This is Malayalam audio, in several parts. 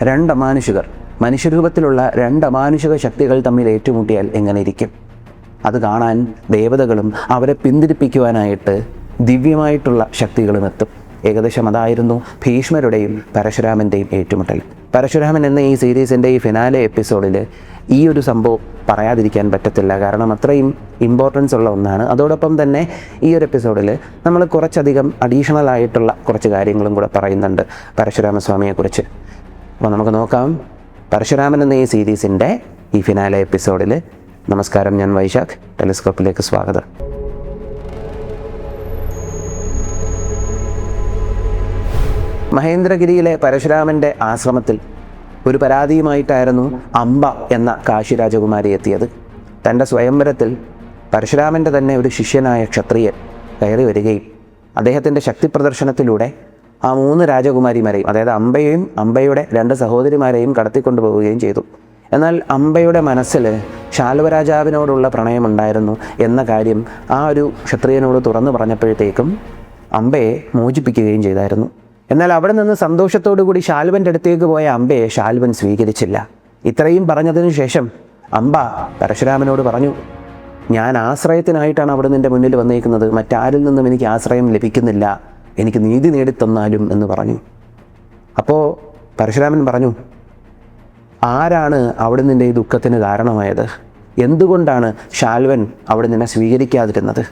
രണ്ടമാനുഷികർ, മനുഷ്യരൂപത്തിലുള്ള രണ്ടമാനുഷിക ശക്തികൾ തമ്മിൽ ഏറ്റുമുട്ടിയാൽ എങ്ങനെ ഇരിക്കും? അത് കാണാൻ ദേവതകളും അവരെ പിന്തിരിപ്പിക്കുവാനായിട്ട് ദിവ്യമായിട്ടുള്ള ശക്തികളും എത്തും. ഏകദേശം അതായിരുന്നു ഭീഷ്മരുടെയും പരശുരാമൻ്റെയും ഏറ്റുമുട്ടൽ. പരശുരാമൻ എന്ന ഈ സീരീസിൻ്റെ ഈ ഫിനാലെ എപ്പിസോഡിൽ ഈ ഒരു സംഭവം പറയാതിരിക്കാൻ പറ്റത്തില്ല. കാരണം അത്രയും ഇമ്പോർട്ടൻസ് ഉള്ള ഒന്നാണ്. അതോടൊപ്പം തന്നെ ഈ ഒരു എപ്പിസോഡിൽ നമ്മൾ കുറച്ചധികം അഡീഷണൽ ആയിട്ടുള്ള കുറച്ച് കാര്യങ്ങളും കൂടെ പറയുന്നുണ്ട് പരശുരാമസ്വാമിയെക്കുറിച്ച്. അപ്പോൾ നമുക്ക് നോക്കാം പരശുരാമൻ എന്ന ഈ സീരീസിൻ്റെ ഈ ഫിനാലെ എപ്പിസോഡിൽ. നമസ്കാരം, ഞാൻ വൈശാഖ്. ടെലിസ്കോപ്പിലേക്ക് സ്വാഗതം. മഹേന്ദ്രഗിരിയിലെ പരശുരാമൻ്റെ ആശ്രമത്തിൽ ഒരു പരാതിയുമായിട്ടായിരുന്നു അംബ എന്ന കാശി രാജകുമാരി എത്തിയത്. തൻ്റെ സ്വയംവരത്തിൽ പരശുരാമൻ്റെ തന്നെ ഒരു ശിഷ്യനായ ക്ഷത്രിയൻ കയറി വരികയും അദ്ദേഹത്തിൻ്റെ ശക്തി പ്രദർശനത്തിലൂടെ ആ 3 രാജകുമാരിമാരെയും, അതായത് അംബയെയും അംബയുടെ 2 സഹോദരിമാരെയും കടത്തിക്കൊണ്ടുപോവുകയും ചെയ്തു. എന്നാൽ അംബയുടെ മനസ്സിൽ ശാൽവരാജാവിനോടുള്ള പ്രണയമുണ്ടായിരുന്നു എന്ന കാര്യം ആ ഒരു ക്ഷത്രിയനോട് തുറന്നു പറഞ്ഞപ്പോഴത്തേക്കും അംബയെ മോചിപ്പിക്കുകയും ചെയ്തായിരുന്നു. എന്നാൽ അവിടെ നിന്ന് സന്തോഷത്തോടു കൂടി ശാൽവൻ്റെ അടുത്തേക്ക് പോയ അംബയെ ശാൽവൻ സ്വീകരിച്ചില്ല. ഇത്രയും പറഞ്ഞതിന് ശേഷം അംബ പരശുരാമനോട് പറഞ്ഞു, ഞാൻ ആശ്രയത്തിനായിട്ടാണ് അവിടെ നിൻ്റെ മുന്നിൽ വന്നേക്കുന്നത്, മറ്റാരിൽ നിന്നും എനിക്ക് ആശ്രയം ലഭിക്കുന്നില്ല, എനിക്ക് നീതി നേടിത്തന്നാലും എന്ന് പറഞ്ഞു. അപ്പോൾ പരശുരാമൻ പറഞ്ഞു, ആരാണ് അവിടെ നിൻ്റെ ഈ ദുഃഖത്തിന് കാരണമായത്? എന്തുകൊണ്ടാണ് ശാൽവൻ അവിടെ നിന്നെ സ്വീകരിക്കാതിരുന്നത്?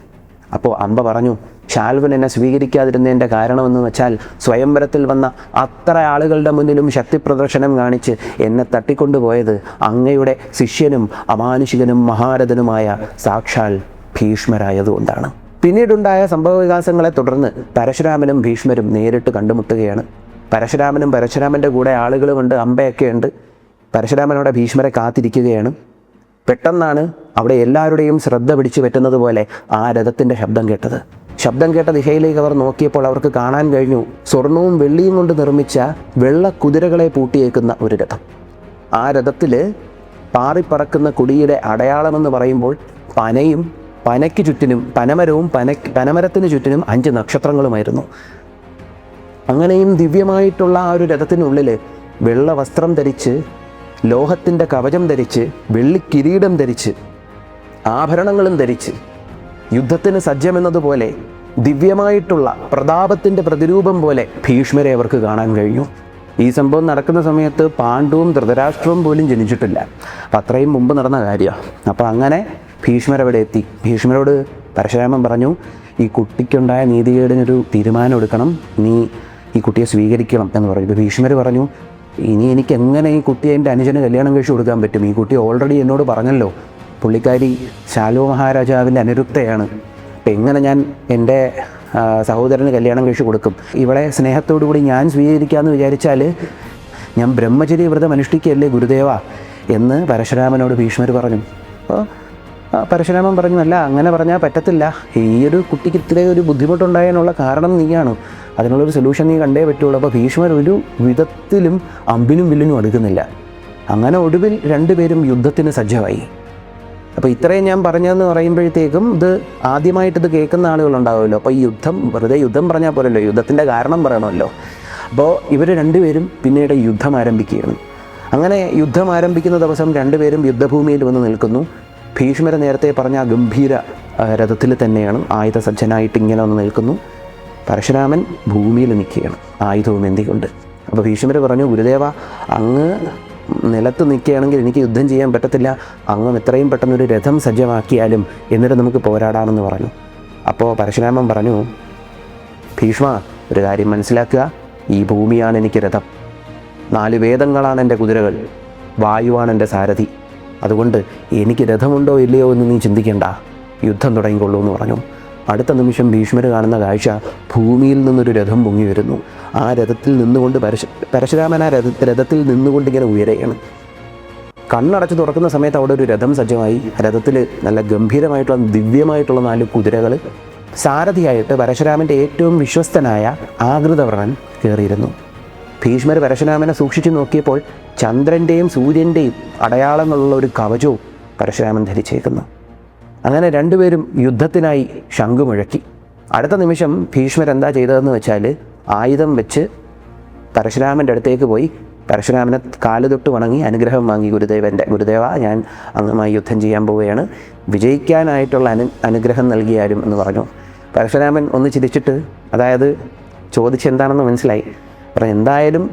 അപ്പോൾ അംബ പറഞ്ഞു, ശാൽവൻ എന്നെ സ്വീകരിക്കാതിരുന്നതിൻ്റെ കാരണമെന്ന് വെച്ചാൽ സ്വയംവരത്തിൽ വന്ന അത്ര ആളുകളുടെ മുന്നിലും ശക്തി പ്രദർശനം കാണിച്ച് എന്നെ തട്ടിക്കൊണ്ടുപോയത് അങ്ങയുടെ ശിഷ്യനും അമാനുഷികനും മഹാരഥനുമായ സാക്ഷാൽ ഭീഷ്മരായതുകൊണ്ടാണ്. പിന്നീടുണ്ടായ സംഭവവികാസങ്ങളെ തുടർന്ന് പരശുരാമനും ഭീഷ്മരും നേരിട്ട് കണ്ടുമുട്ടുകയാണ്. പരശുരാമനും പരശുരാമൻ്റെ കൂടെ ആളുകളുമുണ്ട്, അംബയൊക്കെ ഉണ്ട്. പരശുരാമനോടെ ഭീഷ്മരെ കാത്തിരിക്കുകയാണ്. പെട്ടെന്നാണ് അവിടെ എല്ലാവരുടെയും ശ്രദ്ധ പിടിച്ചു പറ്റുന്നത് പോലെ ആ രഥത്തിൻ്റെ ശബ്ദം കേട്ടത്. ശബ്ദം കേട്ട ദിശയിലേക്ക് അവർ നോക്കിയപ്പോൾ അവർക്ക് കാണാൻ കഴിഞ്ഞു സ്വർണവും വെള്ളിയും കൊണ്ട് നിർമ്മിച്ച വെള്ള കുതിരകളെ പൂട്ടിയേക്കുന്ന ഒരു രഥം. ആ രഥത്തിൽ പാറിപ്പറക്കുന്ന കൊടിയുടെ അടയാളമെന്ന് പറയുമ്പോൾ പനയും പനയ്ക്ക് ചുറ്റിനും പനമരവും പനമരത്തിന് ചുറ്റിനും 5 നക്ഷത്രങ്ങളുമായിരുന്നു. അങ്ങനെയും ദിവ്യമായിട്ടുള്ള ആ ഒരു രഥത്തിനുള്ളിൽ വെള്ള വസ്ത്രം ധരിച്ച്, ലോഹത്തിൻ്റെ കവചം ധരിച്ച്, വെള്ളിക്കിരീടം ധരിച്ച്, ആഭരണങ്ങളും ധരിച്ച്, യുദ്ധത്തിന് സജ്ജമെന്നതുപോലെ ദിവ്യമായിട്ടുള്ള പ്രതാപത്തിൻ്റെ പ്രതിരൂപം പോലെ ഭീഷ്മരെ അവർക്ക് കാണാൻ കഴിഞ്ഞു. ഈ സംഭവം നടക്കുന്ന സമയത്ത് പാണ്ഡുവും ധൃതരാഷ്ട്രവും പോലും ജനിച്ചിട്ടില്ല. അപ്പം അത്രയും മുമ്പ് നടന്ന കാര്യമാണ്. അപ്പോൾ അങ്ങനെ ഭീഷ്മരവിടെ എത്തി. ഭീഷ്മരോട് പരശുരാമൻ പറഞ്ഞു, ഈ കുട്ടിക്കുണ്ടായ നീതികേടിനൊരു തീരുമാനം എടുക്കണം, നീ ഈ കുട്ടിയെ സ്വീകരിക്കണം എന്ന് പറഞ്ഞു. ഇപ്പോൾ ഭീഷ്മർ പറഞ്ഞു, ഇനി എനിക്ക് എങ്ങനെ ഈ കുട്ടിയെ എൻ്റെ അനുജന് കല്യാണം കഴിച്ചു കൊടുക്കാൻ പറ്റും? ഈ കുട്ടി ഓൾറെഡി എന്നോട് പറഞ്ഞല്ലോ പുള്ളിക്കാരി ശാൽവ മഹാരാജാവിൻ്റെ അനുരുക്തയാണ്. അപ്പം എങ്ങനെ ഞാൻ എൻ്റെ സഹോദരന് കല്യാണം കഴിച്ചു കൊടുക്കും? ഇവളെ സ്നേഹത്തോടു കൂടി ഞാൻ സ്വീകരിക്കാമെന്ന് വിചാരിച്ചാൽ ഞാൻ ബ്രഹ്മചര്യ വ്രതം അനുഷ്ഠിക്കുകയല്ലേ ഗുരുദേവ എന്ന് പരശുരാമനോട് ഭീഷ്മർ പറഞ്ഞു. അപ്പോൾ പരശുരാമൻ പറഞ്ഞു, അല്ല, അങ്ങനെ പറഞ്ഞാൽ പറ്റത്തില്ല. ഈ ഒരു കുട്ടിക്ക് ഇത്രയും ഒരു ബുദ്ധിമുട്ടുണ്ടായതിനുള്ള കാരണം നീയാണ്, അതിനുള്ളൊരു സൊല്യൂഷൻ നീ കണ്ടേ പറ്റുള്ളൂ. അപ്പോൾ ഭീഷ്മർ ഒരു വിധത്തിലും അമ്പിനും വില്ലിനും അടുക്കുന്നില്ല. അങ്ങനെ ഒടുവിൽ 2 പേരും യുദ്ധത്തിന് സജ്ജമായി. അപ്പോൾ ഇത്രയും ഞാൻ പറഞ്ഞതെന്ന് പറയുമ്പോഴത്തേക്കും ഇത് ആദ്യമായിട്ടിത് കേൾക്കുന്ന ആളുകളുണ്ടാവുമല്ലോ. അപ്പോൾ ഈ യുദ്ധം വെറുതെ യുദ്ധം പറഞ്ഞാൽ പോലല്ലോ, യുദ്ധത്തിൻ്റെ കാരണം പറയണമല്ലോ. അപ്പോൾ ഇവർ 2 പേരും പിന്നീട് യുദ്ധം ആരംഭിക്കുകയാണ്. അങ്ങനെ യുദ്ധം ആരംഭിക്കുന്ന ദിവസം 2 പേരും യുദ്ധഭൂമിയിൽ വന്ന് നിൽക്കുന്നു. ഭീഷ്മർ നേരത്തെ പറഞ്ഞ ആ ഗംഭീര രഥത്തിൽ തന്നെയാണ് ആയുധസജ്ജനായിട്ട് ഇങ്ങനെ വന്ന് നിൽക്കുന്നു. പരശുരാമൻ ഭൂമിയിൽ നിൽക്കുകയാണ് ആയുധവും എന്തിക്കൊണ്ട്. അപ്പോൾ ഭീഷ്മർ പറഞ്ഞു, ഗുരുദേവ, അങ്ങ് നിലത്ത് നിൽക്കുകയാണെങ്കിൽ എനിക്ക് യുദ്ധം ചെയ്യാൻ പറ്റത്തില്ല, അങ്ങ് എത്രയും പെട്ടെന്നൊരു രഥം സജ്ജമാക്കിയാലും എന്നിട്ട് നമുക്ക് പോരാടാമെന്ന് പറഞ്ഞു. അപ്പോൾ പരശുരാമൻ പറഞ്ഞു, ഭീഷ്മ, ഒരു കാര്യം മനസ്സിലാക്കുക, ഈ ഭൂമിയാണ് എനിക്ക് രഥം, 4 വേദങ്ങളാണ് എൻ്റെ കുതിരകൾ, വായുവാണ് എൻ്റെ സാരഥി. അതുകൊണ്ട് എനിക്ക് രഥമുണ്ടോ ഇല്ലയോ എന്ന് നീ ചിന്തിക്കേണ്ട, യുദ്ധം തുടങ്ങിക്കൊള്ളൂ എന്ന് പറഞ്ഞു. അടുത്ത നിമിഷം ഭീഷ്മർ കാണുന്ന കാഴ്ച, ഭൂമിയിൽ നിന്നൊരു രഥം പൊങ്ങി വരുന്നു. ആ രഥത്തിൽ നിന്നുകൊണ്ട് പരശുരാമൻ ആ രഥത്തിൽ നിന്നുകൊണ്ട് ഇങ്ങനെ ഉയരുകയാണ്. കണ്ണടച്ച് തുറക്കുന്ന സമയത്ത് അവിടെ ഒരു രഥം സജ്ജമായി. രഥത്തിൽ നല്ല ഗംഭീരമായിട്ടുള്ള ദിവ്യമായിട്ടുള്ള 4 കുതിരകൾ. സാരഥിയായിട്ട് പരശുരാമൻ്റെ ഏറ്റവും വിശ്വസ്തനായ ആകൃതവർണ്ണൻ കയറിയിരുന്നു. ഭീഷ്മർ പരശുരാമനെ സൂക്ഷിച്ചു നോക്കിയപ്പോൾ ചന്ദ്രൻ്റെയും സൂര്യൻ്റെയും അടയാളങ്ങളുള്ള ഒരു കവചവും പരശുരാമൻ ധരിച്ചേക്കുന്നു. അങ്ങനെ 2 പേരും യുദ്ധത്തിനായി ശംഖ് മുഴക്കി. അടുത്ത നിമിഷം ഭീഷ്മർ എന്താ ചെയ്തതെന്ന് വെച്ചാൽ ആയുധം വെച്ച് പരശുരാമൻ്റെ അടുത്തേക്ക് പോയി പരശുരാമനെ കാല് തൊട്ട് വണങ്ങി അനുഗ്രഹം വാങ്ങി ഗുരുദേവ ഞാൻ അങ്ങുമായി യുദ്ധം ചെയ്യാൻ പോവുകയാണ്, വിജയിക്കാനായിട്ടുള്ള അനുഗ്രഹം നൽകിയാലും എന്ന് പറഞ്ഞു. പരശുരാമൻ ഒന്ന് ചിരിച്ചിട്ട്, അതായത് ചോദിച്ചെന്താണെന്ന് മനസ്സിലായി, പറഞ്ഞു എന്തായാലും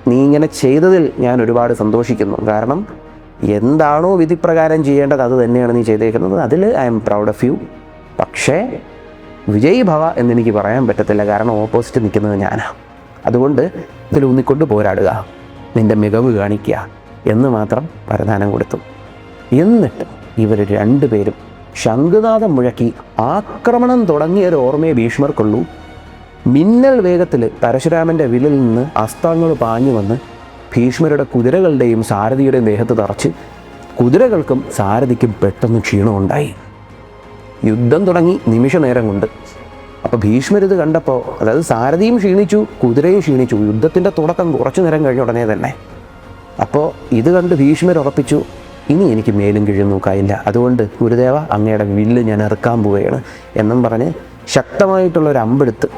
നീ ഇങ്ങനെ ചെയ്തതിൽ ഞാൻ ഒരുപാട് സന്തോഷിക്കുന്നു. കാരണം എന്താണോ വിധിപ്രകാരം ചെയ്യേണ്ടത് അത് തന്നെയാണ് നീ ചെയ്തേക്കുന്നത്, അതിൽ I am proud of you. പക്ഷേ വിജയ് ഭവ എന്നെനിക്ക് പറയാൻ പറ്റത്തില്ല, കാരണം ഓപ്പോസിറ്റ് നിൽക്കുന്നത് ഞാനാണ്. അതുകൊണ്ട് ഇതിലൂന്നിക്കൊണ്ട് പോരാടുക, നിൻ്റെ മികവ് കാണിക്കുക എന്ന് മാത്രം വരദാനം കൊടുത്തു. എന്നിട്ട് ഇവർ രണ്ടുപേരും ശംഖുനാദം മുഴക്കി ആക്രമണം തുടങ്ങിയൊരു ഓർമ്മയെ ഭീഷ്മർക്കുള്ളൂ. മിന്നൽ വേഗത്തിൽ പരശുരാമൻ്റെ വില്ലിൽ നിന്ന് അസ്ത്രങ്ങൾ പാഞ്ഞു വന്ന് ഭീഷ്മരുടെ കുതിരകളുടെയും സാരഥിയുടെയും ദേഹത്ത് തറച്ച് കുതിരകൾക്കും സാരഥിക്കും പെട്ടെന്ന് ക്ഷീണമുണ്ടായി. യുദ്ധം തുടങ്ങി നിമിഷ നേരം കൊണ്ട്. അപ്പോൾ ഭീഷ്മരിത് കണ്ടപ്പോൾ, അതായത് സാരഥിയും ക്ഷീണിച്ചു, കുതിരയും ക്ഷീണിച്ചു. യുദ്ധത്തിൻ്റെ തുടക്കം കുറച്ചു നേരം കഴിഞ്ഞ ഉടനെ തന്നെ. അപ്പോൾ ഇത് കണ്ട് ഭീഷ്മർ ഉറപ്പിച്ചു, ഇനി എനിക്ക് മേലും കീഴും നോക്കാനില്ല, അതുകൊണ്ട് ഗുരുദേവ അങ്ങയുടെ വില്ല് ഞാൻ ഇറക്കാൻ പോവുകയാണ് എന്നും പറഞ്ഞ് ശക്തമായിട്ടുള്ളൊരു അമ്പെടുത്ത്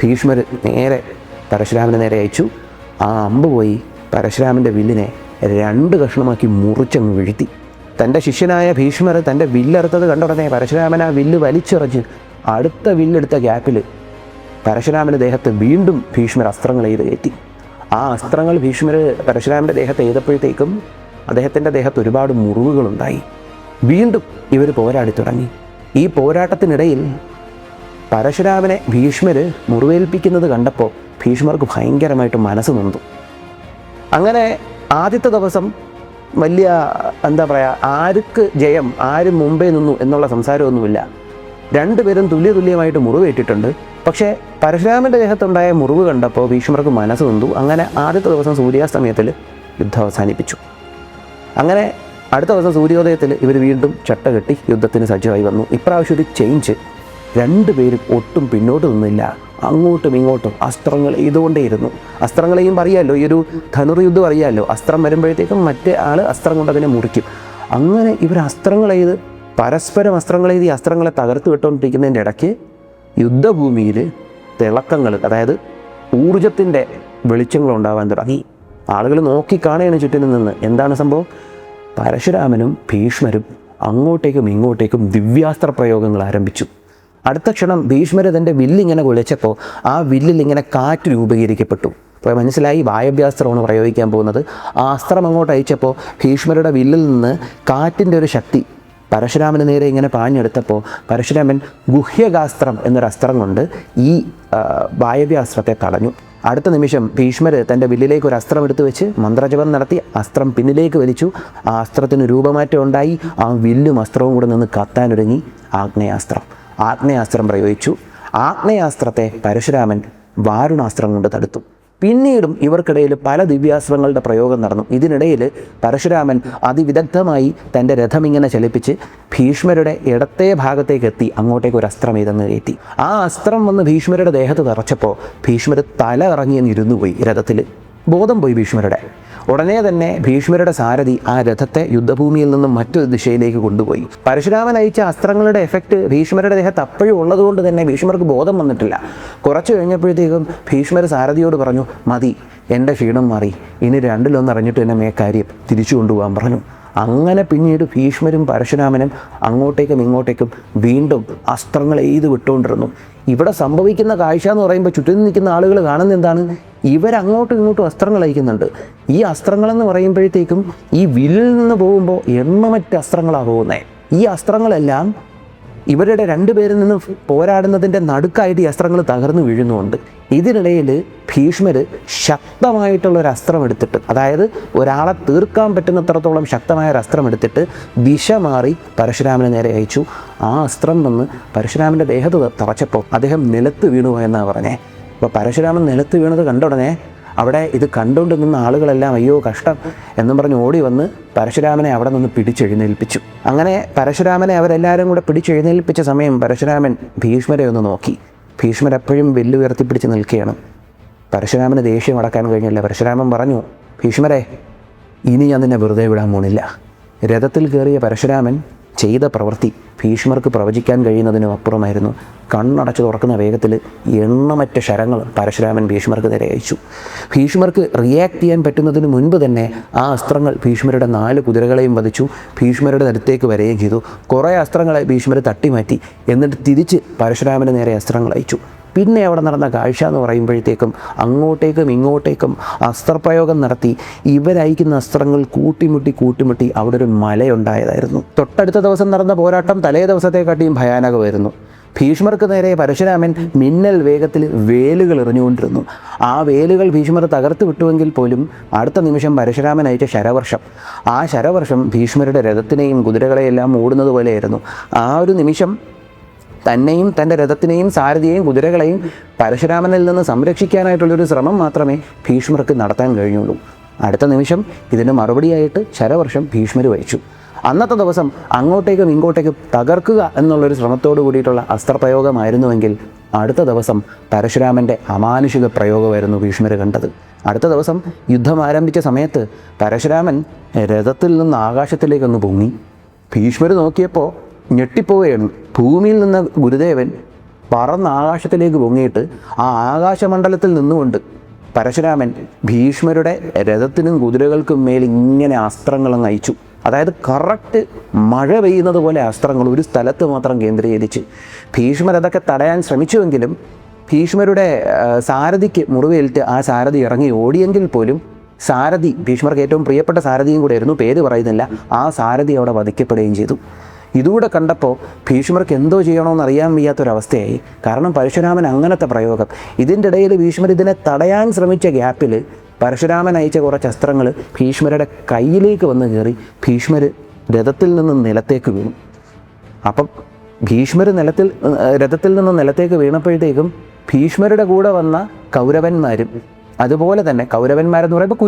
ഭീഷ്മർ നേരെ പരശുരാമന് നേരെ അയച്ചു. ആ അമ്പ് പോയി പരശുരാമൻ്റെ വില്ലിനെ 2 കഷ്ണമാക്കി മുറിച്ചങ്ങ് വീഴ്ത്തി. തൻ്റെ ശിഷ്യനായ ഭീഷ്മർ തൻ്റെ വില്ലെറുത്തത് കണ്ട ഉടനെ പരശുരാമൻ ആ വില്ല് വലിച്ചെറിഞ്ഞ് അടുത്ത വില്ലെടുത്ത ഗ്യാപ്പിൽ പരശുരാമൻ്റെ ദേഹത്ത് വീണ്ടും ഭീഷ്മർ അസ്ത്രങ്ങൾ എയ്ത് കയറ്റി. ആ അസ്ത്രങ്ങൾ പരശുരാമൻ്റെ ദേഹത്ത് എയ്തപ്പോഴത്തേക്കും അദ്ദേഹത്തിൻ്റെ ദേഹത്ത് ഒരുപാട് മുറിവുകളുണ്ടായി. വീണ്ടും ഇവർ പോരാടി തുടങ്ങി. ഈ പോരാട്ടത്തിനിടയിൽ പരശുരാമനെ ഭീഷ്മർ മുറിവേൽപ്പിക്കുന്നത് കണ്ടപ്പോൾ ഭീഷ്മർക്ക് ഭയങ്കരമായിട്ട് മനസ്സ് നൊന്തു. അങ്ങനെ ആദ്യത്തെ ദിവസം വലിയ ആർക്ക് ജയം, ആര് മുമ്പേ നിന്നു എന്നുള്ള സംസാരമൊന്നുമില്ല. രണ്ടുപേരും തുല്യമായിട്ട് മുറിവേറ്റിട്ടുണ്ട്. പക്ഷേ പരശുരാമൻ്റെ ദേഹത്തുണ്ടായ മുറിവ് കണ്ടപ്പോൾ ഭീഷ്മർക്ക് മനസ്സ് നൊന്തു. അങ്ങനെ ആദ്യത്തെ ദിവസം സൂര്യാസ്തമയത്തിൽ യുദ്ധം അവസാനിപ്പിച്ചു. അങ്ങനെ അടുത്ത ദിവസം സൂര്യോദയത്തിൽ ഇവർ വീണ്ടും ചട്ട കെട്ടി യുദ്ധത്തിന് സജ്ജമായി വന്നു. ഇപ്രാവശ്യം ഒരു ചേഞ്ച്. രണ്ടുപേരും ഒട്ടും പിന്നോട്ട് നിന്നില്ല, അങ്ങോട്ടും ഇങ്ങോട്ടും അസ്ത്രങ്ങൾ എയ്തുകൊണ്ടേയിരുന്നു. അസ്ത്രങ്ങളെയും അറിയാമല്ലോ, ഈ ഒരു ധനുർയുദ്ധം അറിയാമല്ലോ, അസ്ത്രം വരുമ്പോഴത്തേക്കും മറ്റേ ആൾ അസ്ത്രം കൊണ്ട് അതിനെ മുറിക്കും. അങ്ങനെ ഇവർ അസ്ത്രങ്ങളെയ്ത് പരസ്പരം അസ്ത്രങ്ങളെയ്ത് ഈ അസ്ത്രങ്ങളെ തകർത്ത് വിട്ടുകൊണ്ടിരിക്കുന്നതിൻ്റെ ഇടയ്ക്ക് യുദ്ധഭൂമിയിൽ തിളക്കങ്ങൾ, അതായത് ഊർജത്തിൻ്റെ വെളിച്ചങ്ങൾ ഉണ്ടാവാൻ തുടങ്ങി. ആളുകൾ നോക്കിക്കാണുകയാണ് ചുറ്റിനും നിന്ന്. എന്താണ് സംഭവം? പരശുരാമനും ഭീഷ്മരും അങ്ങോട്ടേക്കും ഇങ്ങോട്ടേക്കും ദിവ്യാസ്ത്ര പ്രയോഗങ്ങൾ ആരംഭിച്ചു. അടുത്ത ക്ഷണം ഭീഷ്മർ തൻ്റെ വില്ലിങ്ങനെ കുലച്ചപ്പോൾ ആ വില്ലിൽ ഇങ്ങനെ കാറ്റ് രൂപീകരിക്കപ്പെട്ടു. അപ്പോൾ മനസ്സിലായി വായവ്യാസ്ത്രമാണ് പ്രയോഗിക്കാൻ പോകുന്നത്. ആ അസ്ത്രം അങ്ങോട്ട് അയച്ചപ്പോൾ ഭീഷ്മരുടെ വില്ലിൽ നിന്ന് കാറ്റിൻ്റെ ഒരു ശക്തി പരശുരാമന് നേരെ ഇങ്ങനെ പാഞ്ഞെടുത്തപ്പോൾ പരശുരാമൻ ഗുഹ്യകാസ്ത്രം എന്നൊരു അസ്ത്രം കൊണ്ട് ഈ വായവ്യാസ്ത്രത്തെ തടഞ്ഞു. അടുത്ത നിമിഷം ഭീഷ്മർ തൻ്റെ വില്ലിലേക്ക് ഒരു അസ്ത്രം എടുത്തു വെച്ച് മന്ത്രജപം നടത്തി അസ്ത്രം പിന്നിലേക്ക് വലിച്ചു. ആ അസ്ത്രത്തിന് രൂപമാറ്റം ഉണ്ടായി. ആ വില്ലും അസ്ത്രവും കൂടെ നിന്ന് കത്താനൊരുങ്ങി ആഗ്നേയാസ്ത്രം പ്രയോഗിച്ചു. ആഗ്നേയാസ്ത്രത്തെ പരശുരാമൻ വാരുണാസ്ത്രം കൊണ്ട് തടുത്തു. പിന്നീടും ഇവർക്കിടയിൽ പല ദിവ്യാസ്ത്രങ്ങളുടെ പ്രയോഗം നടന്നു. ഇതിനിടയിൽ പരശുരാമൻ അതിവിദഗ്ധമായി തൻ്റെ രഥം ഇങ്ങനെ ചലിപ്പിച്ച് ഭീഷ്മരുടെ ഇടത്തെ ഭാഗത്തേക്ക് എത്തി അങ്ങോട്ടേക്ക് ഒരു അസ്ത്രം ഇതെന്ന് കയറ്റി. ആ അസ്ത്രം വന്ന് ഭീഷ്മരുടെ ദേഹത്ത് തറച്ചപ്പോൾ ഭീഷ്മർ തല ഇറങ്ങിയെന്ന് ഇരുന്നു പോയി. രഥത്തിൽ ബോധം പോയി ഭീഷ്മരുടെ. ഉടനെ തന്നെ ഭീഷ്മരുടെ സാരഥി ആ രഥത്തെ യുദ്ധഭൂമിയിൽ നിന്നും മറ്റൊരു ദിശയിലേക്ക് കൊണ്ടുപോയി. പരശുരാമൻ അയച്ച അസ്ത്രങ്ങളുടെ എഫക്റ്റ് ഭീഷ്മരുടെ ദേഹത്ത് അപ്പോഴും ഉള്ളതുകൊണ്ട് തന്നെ ഭീഷ്മർക്ക് ബോധം വന്നിട്ടില്ല. കുറച്ച് കഴിഞ്ഞപ്പോഴത്തേക്കും ഭീഷ്മർ സാരഥിയോട് പറഞ്ഞു, മതി, എൻ്റെ ക്ഷീണം മാറി, ഇനി രണ്ടിലൊന്ന് അറിഞ്ഞിട്ട് എന്നെ കാര്യം തിരിച്ചു കൊണ്ടുപോകാൻ പറഞ്ഞു. അങ്ങനെ പിന്നീട് ഭീഷ്മരും പരശുരാമനും അങ്ങോട്ടേക്കും ഇങ്ങോട്ടേക്കും വീണ്ടും അസ്ത്രങ്ങൾ എയ്ത് വിട്ടുകൊണ്ടിരുന്നു. ഇവിടെ സംഭവിക്കുന്ന കാഴ്ച എന്ന് പറയുമ്പോൾ ചുറ്റും നിൽക്കുന്ന ആളുകൾ കാണുന്ന എന്താണ്? ഇവരങ്ങോട്ടും ഇങ്ങോട്ടും അസ്ത്രങ്ങൾ അയക്കുന്നുണ്ട്. ഈ അസ്ത്രങ്ങളെന്ന് പറയുമ്പോഴത്തേക്കും ഈ വില്ലിൽ നിന്ന് പോകുമ്പോൾ എണ്ണമറ്റ അസ്ത്രങ്ങളാണ് പോകുന്നത്. ഈ അസ്ത്രങ്ങളെല്ലാം ഇവരുടെ രണ്ടുപേരിൽ നിന്ന് പോരാടുന്നതിൻ്റെ നടുക്കായിട്ട് ഈ അസ്ത്രങ്ങൾ തകർന്നു വീഴുന്നുമുണ്ട്. ഇതിനിടയിൽ ഭീഷ്മർ ശക്തമായിട്ടുള്ളൊരു അസ്ത്രം എടുത്തിട്ട്, അതായത് ഒരാളെ തീർക്കാൻ പറ്റുന്നത്രത്തോളം ശക്തമായ ഒരു അസ്ത്രം എടുത്തിട്ട് ദിശ മാറി പരശുരാമന് നേരെ അയച്ചു. ആ അസ്ത്രം വന്ന് പരശുരാമൻ്റെ ദേഹത്ത് തറച്ചപ്പോൾ അദ്ദേഹം നിലത്ത് വീണുപോയെന്നാണ് പറഞ്ഞേ. അപ്പോൾ പരശുരാമൻ നിലത്ത് വീണത് കണ്ട ഉടനെ അവിടെ ഇത് കണ്ടുകൊണ്ട് നിന്ന ആളുകളെല്ലാം അയ്യോ കഷ്ടം എന്നും പറഞ്ഞ് ഓടി വന്ന് പരശുരാമനെ അവിടെ നിന്ന് പിടിച്ചെഴുന്നേൽപ്പിച്ചു. അങ്ങനെ പരശുരാമനെ അവരെല്ലാവരും കൂടെ പിടിച്ചെഴുന്നേൽപ്പിച്ച സമയം പരശുരാമൻ ഭീഷ്മരെ ഒന്ന് നോക്കി. ഭീഷ്മർ എപ്പോഴും വില്ല് ഉയർത്തിപ്പിടിച്ച് നിൽക്കുകയാണ്. പരശുരാമന് ദേഷ്യം അടക്കാൻ കഴിഞ്ഞില്ല. പരശുരാമൻ പറഞ്ഞു, ഭീഷ്മരെ, ഇനി ഞാൻ നിന്നെ വെറുതെ വിടാൻ പോണില്ല. രഥത്തിൽ കയറിയ പരശുരാമൻ ചെയ്ത പ്രവൃത്തി ഭീഷ്മർക്ക് പ്രവചിക്കാൻ കഴിയുന്നതിനും അപ്പുറമായിരുന്നു. കണ്ണടച്ച് തുറക്കുന്ന വേഗത്തിൽ എണ്ണമറ്റ ശരങ്ങൾ പരശുരാമൻ ഭീഷ്മർക്ക് നേരെ അയച്ചു. ഭീഷ്മർക്ക് റിയാക്ട് ചെയ്യാൻ പറ്റുന്നതിന് മുൻപ് തന്നെ ആ അസ്ത്രങ്ങൾ ഭീഷ്മരുടെ 4 കുതിരകളെയും വധിച്ചു. ഭീഷ്മരുടെ അടുത്തേക്ക് വരികയും ചെയ്തു. കുറേ അസ്ത്രങ്ങളെ ഭീഷ്മർ തട്ടിമാറ്റി. എന്നിട്ട് തിരിച്ച് പരശുരാമന് നേരെ അസ്ത്രങ്ങൾ അയച്ചു. പിന്നെ അവിടെ നടന്ന കാഴ്ച എന്ന് പറയുമ്പോഴത്തേക്കും അങ്ങോട്ടേക്കും ഇങ്ങോട്ടേക്കും അസ്ത്രപ്രയോഗം നടത്തി ഇവരയക്കുന്ന അസ്ത്രങ്ങൾ കൂട്ടിമുട്ടി അവിടെ ഒരു മലയുണ്ടായതായിരുന്നു. തൊട്ടടുത്ത ദിവസം നടന്ന പോരാട്ടം തലേ ദിവസത്തെക്കാട്ടിയും ഭയാനകമായിരുന്നു. ഭീഷ്മർക്ക് നേരെ പരശുരാമൻ മിന്നൽ വേഗത്തിൽ വേലുകൾ എറിഞ്ഞുകൊണ്ടിരുന്നു. ആ വേലുകൾ ഭീഷ്മർ തകർത്ത് വിട്ടുവെങ്കിൽ പോലും അടുത്ത നിമിഷം പരശുരാമൻ അയച്ച ശരവർഷം, ആ ശരവർഷം ഭീഷ്മരുടെ രഥത്തിനെയും കുതിരകളെയെല്ലാം ഓടുന്നത് പോലെയായിരുന്നു. ആ ഒരു നിമിഷം തന്നെയും തൻ്റെ രഥത്തിനെയും സാരഥിയെയും കുതിരകളെയും പരശുരാമനിൽ നിന്ന് സംരക്ഷിക്കാനായിട്ടുള്ളൊരു ശ്രമം മാത്രമേ ഭീഷ്മർക്ക് നടത്താൻ കഴിഞ്ഞുള്ളൂ. അടുത്ത നിമിഷം ഇതിന് മറുപടിയായിട്ട് ശരവർഷം ഭീഷ്മർ വഹിച്ചു. അന്നത്തെ ദിവസം അങ്ങോട്ടേക്കും ഇങ്ങോട്ടേക്കും തകർക്കുക എന്നുള്ളൊരു ശ്രമത്തോടു കൂടിയിട്ടുള്ള അസ്ത്രപ്രയോഗമായിരുന്നുവെങ്കിൽ അടുത്ത ദിവസം പരശുരാമൻ്റെ അമാനുഷിക പ്രയോഗമായിരുന്നു ഭീഷ്മർ കണ്ടത്. അടുത്ത ദിവസം യുദ്ധം ആരംഭിച്ച സമയത്ത് പരശുരാമൻ രഥത്തിൽ നിന്ന് ആകാശത്തിലേക്കൊന്ന് പൊങ്ങി. ഭീഷ്മർ നോക്കിയപ്പോൾ ഞെട്ടിപ്പോവുകയാണ്. ഭൂമിയിൽ നിന്ന് ഗുരുദേവൻ പറന്ന് ആകാശത്തിലേക്ക് പൊങ്ങിയിട്ട് ആ ആകാശമണ്ഡലത്തിൽ നിന്നുകൊണ്ട് പരശുരാമൻ ഭീഷ്മരുടെ രഥത്തിനും കുതിരകൾക്കും മേൽ ഇങ്ങനെ അസ്ത്രങ്ങളും അയച്ചു. അതായത് കറക്റ്റ് മഴ പെയ്യുന്നത് പോലെ അസ്ത്രങ്ങൾ ഒരു സ്ഥലത്ത് മാത്രം കേന്ദ്രീകരിച്ച്. ഭീഷ്മർ അതൊക്കെ തടയാൻ ശ്രമിച്ചുവെങ്കിലും ഭീഷ്മരുടെ സാരഥിക്ക് മുറിവേൽറ്റ് ആ സാരഥി ഇറങ്ങി ഓടിയെങ്കിൽ പോലും സാരഥി, ഭീഷ്മർക്ക് ഏറ്റവും പ്രിയപ്പെട്ട സാരഥിയും കൂടെയായിരുന്നു, പേര് പറയുന്നില്ല, ആ സാരഥി അവിടെ വധിക്കപ്പെടുകയും ചെയ്തു. ഇതുകൂടെ കണ്ടപ്പോൾ ഭീഷ്മർക്ക് എന്തോ ചെയ്യണമെന്ന് അറിയാൻ വയ്യാത്തൊരവസ്ഥയായി. കാരണം പരശുരാമൻ അങ്ങനത്തെ പ്രയോഗം. ഇതിൻ്റെ ഇടയിൽ ഭീഷ്മർ ഇതിനെ തടയാൻ ശ്രമിച്ച ഗ്യാപ്പിൽ പരശുരാമൻ അയച്ച കുറച്ച് അസ്ത്രങ്ങൾ ഭീഷ്മരുടെ കയ്യിലേക്ക് വന്ന് കയറി ഭീഷ്മർ രഥത്തിൽ നിന്ന് നിലത്തേക്ക് വീണു. അപ്പം ഭീഷ്മർ രഥത്തിൽ നിന്ന് നിലത്തേക്ക് വീണപ്പോഴത്തേക്കും ഭീഷ്മരുടെ കൂടെ വന്ന കൗരവന്മാരും അതുപോലെ തന്നെ, കൗരവന്മാരെന്ന് പറയുമ്പോൾ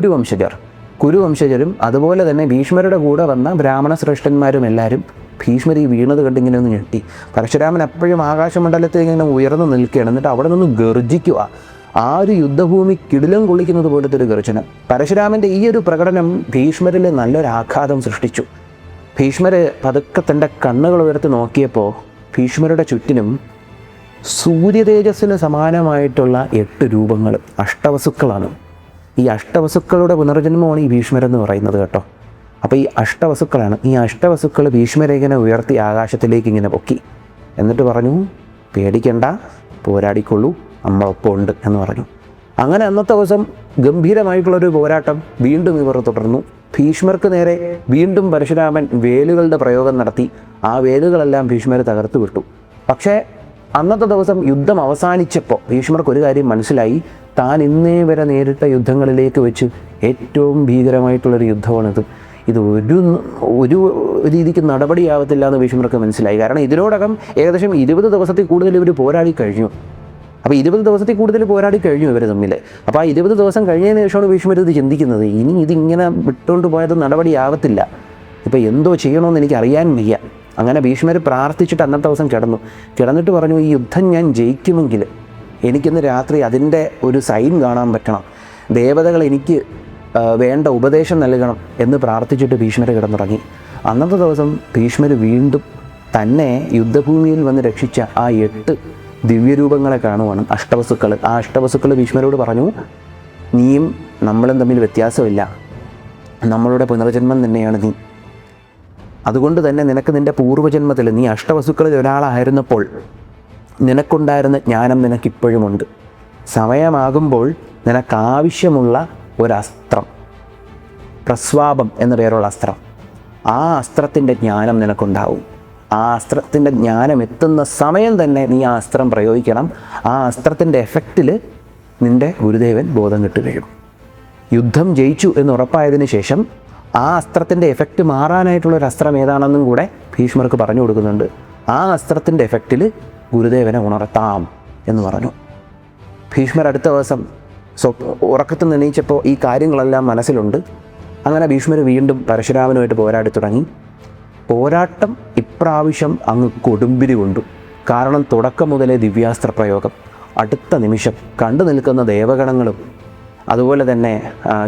കുരുവംശജരും അതുപോലെ തന്നെ ഭീഷ്മരുടെ കൂടെ വന്ന ബ്രാഹ്മണ ശ്രേഷ്ഠന്മാരും എല്ലാവരും ഭീഷ്മർ ഈ വീണത് കണ്ടിങ്ങനെ ഒന്ന് ഞെട്ടി. പരശുരാമൻ അപ്പോഴും ആകാശമണ്ഡലത്തിൽ ഇങ്ങനെ ഉയർന്നു നിൽക്കുകയാണ്. എന്നിട്ട് അവിടെ നിന്ന് ഗർജിക്കുക. ആ ഒരു യുദ്ധഭൂമി കിടിലം കൊള്ളിക്കുന്നത് പോലത്തെ ഒരു ഗർജനം. പരശുരാമൻ്റെ ഈ ഒരു പ്രകടനം ഭീഷ്മരിൽ നല്ലൊരു ആഘാതം സൃഷ്ടിച്ചു. ഭീഷ്മർ പതുക്കെ തൻ്റെ കണ്ണുകൾ ഉയർത്തി നോക്കിയപ്പോൾ ഭീഷ്മരുടെ ചുറ്റിനും സൂര്യതേജസ്സിന് സമാനമായിട്ടുള്ള 8 രൂപങ്ങൾ, അഷ്ടവസുക്കളാണ്. ഈ അഷ്ടവസുക്കളുടെ പുനർജന്മമാണ് ഈ ഭീഷ്മരെന്ന് പറയുന്നത് കേട്ടോ. അപ്പോൾ ഈ അഷ്ടവസുക്കളാണ്. ഈ അഷ്ടവസുക്കൾ ഭീഷ്മരെ ഇങ്ങനെ ഉയർത്തി ആകാശത്തിലേക്ക് ഇങ്ങനെ പൊക്കി. എന്നിട്ട് പറഞ്ഞു, പേടിക്കണ്ട, പോരാടിക്കൊള്ളൂ, നമ്മളൊപ്പം ഉണ്ട് എന്ന് പറഞ്ഞു. അങ്ങനെ അന്നത്തെ ദിവസം ഗംഭീരമായിട്ടുള്ളൊരു പോരാട്ടം വീണ്ടും ഇവർ തുടർന്നു. ഭീഷ്മർക്ക് നേരെ വീണ്ടും പരശുരാമൻ വേലുകളുടെ പ്രയോഗം നടത്തി. ആ വേലുകളെല്ലാം ഭീഷ്മർ തകർത്തു വിട്ടു. പക്ഷേ അന്നത്തെ ദിവസം യുദ്ധം അവസാനിച്ചപ്പോൾ ഭീഷ്മർക്ക് ഒരു കാര്യം മനസ്സിലായി. താൻ ഇന്നേ വരെ നേരിട്ട യുദ്ധങ്ങളിലേക്ക് വെച്ച് ഏറ്റവും ഭീകരമായിട്ടുള്ളൊരു യുദ്ധമാണിത്. ഇത് ഒരു രീതിക്ക് നടപടിയാവത്തില്ല എന്ന് ഭീഷ്മർക്ക് മനസ്സിലായി. കാരണം ഇതിനോടകം ഏകദേശം 20 ദിവസത്തിൽ കൂടുതൽ ഇവർ പോരാടി കഴിഞ്ഞു. അപ്പോൾ 20 ദിവസത്തിൽ കൂടുതൽ പോരാടി കഴിഞ്ഞു ഇവർ തമ്മിൽ. അപ്പോൾ ആ 20 ദിവസം കഴിഞ്ഞതിന് ശേഷമാണ് ഭീഷ്മർ ഇത് ചിന്തിക്കുന്നത്. ഇനി ഇതിങ്ങനെ വിട്ടുകൊണ്ട് പോയത് നടപടിയാവത്തില്ല, ഇപ്പോൾ എന്തോ ചെയ്യണമെന്ന് എനിക്ക് അറിയാൻ വയ്യ. അങ്ങനെ ഭീഷ്മർ പ്രാർത്ഥിച്ചിട്ട് അന്നത്തെ ദിവസം കിടന്നിട്ട് പറഞ്ഞു, ഈ യുദ്ധം ഞാൻ ജയിക്കുമെങ്കിൽ എനിക്കിന്ന് രാത്രി അതിൻ്റെ ഒരു സൈൻ കാണാൻ പറ്റണം, ദേവതകൾ എനിക്ക് വേണ്ട ഉപദേശം നൽകണം എന്ന് പ്രാർത്ഥിച്ചിട്ട് ഭീഷ്മർ കിടന്നുറങ്ങി. അന്നത്തെ ദിവസം ഭീഷ്മർ വീണ്ടും തന്നെ യുദ്ധഭൂമിയിൽ വന്ന് രക്ഷിച്ച ആ 8 ദിവ്യരൂപങ്ങളെ കാണുവാണ്, അഷ്ടവസുക്കൾ. ആ അഷ്ടവസുക്കൾ ഭീഷ്മരോട് പറഞ്ഞു, നീയും നമ്മളും തമ്മിൽ വ്യത്യാസമില്ല, നമ്മളുടെ പുനർജന്മം തന്നെയാണ് നീ. അതുകൊണ്ട് തന്നെ നിനക്ക് നിൻ്റെ പൂർവ്വജന്മത്തിൽ നീ അഷ്ടവസുക്കളിൽ ഒരാളായിരുന്നപ്പോൾ നിനക്കുണ്ടായിരുന്ന ജ്ഞാനം നിനക്കിപ്പോഴുമുണ്ട്. സമയമാകുമ്പോൾ നിനക്കാവശ്യമുള്ള ഒരസ്ത്രം, പ്രസ്വാപം എന്ന പേരുള്ള അസ്ത്രം, ആ അസ്ത്രത്തിൻ്റെ ജ്ഞാനം നിനക്കുണ്ടാവും. ആ അസ്ത്രത്തിൻ്റെ ജ്ഞാനം എത്തുന്ന സമയം തന്നെ നീ ആ അസ്ത്രം പ്രയോഗിക്കണം. ആ അസ്ത്രത്തിൻ്റെ എഫക്റ്റിൽ നിൻ്റെ ഗുരുദേവൻ ബോധം കിട്ടുകയും. യുദ്ധം ജയിച്ചു എന്ന് ഉറപ്പായതിനു ശേഷം ആ അസ്ത്രത്തിൻ്റെ എഫക്റ്റ് മാറാനായിട്ടുള്ളൊരു അസ്ത്രം ഏതാണെന്നും കൂടെ ഭീഷ്മർക്ക് പറഞ്ഞു കൊടുക്കുന്നുണ്ട്. ആ അസ്ത്രത്തിൻ്റെ എഫക്റ്റിൽ ഗുരുദേവനെ ഉണർത്താം എന്ന് പറഞ്ഞു. ഭീഷ്മർ അടുത്ത ദിവസം ഉറക്കത്തിൽ നിന്നയിച്ചപ്പോൾ ഈ കാര്യങ്ങളെല്ലാം മനസ്സിലുണ്ട്. അങ്ങനെ ഭീഷ്മർ വീണ്ടും പരശുരാമനുമായിട്ട് പോരാടി തുടങ്ങി. പോരാട്ടം ഇപ്രാവശ്യം അങ്ങ് കൊടുമ്പിരി കൊണ്ടു. കാരണം തുടക്കം മുതലേ ദിവ്യാസ്ത്ര പ്രയോഗം. അടുത്ത നിമിഷം കണ്ടു നിൽക്കുന്ന ദേവഗണങ്ങളും അതുപോലെ തന്നെ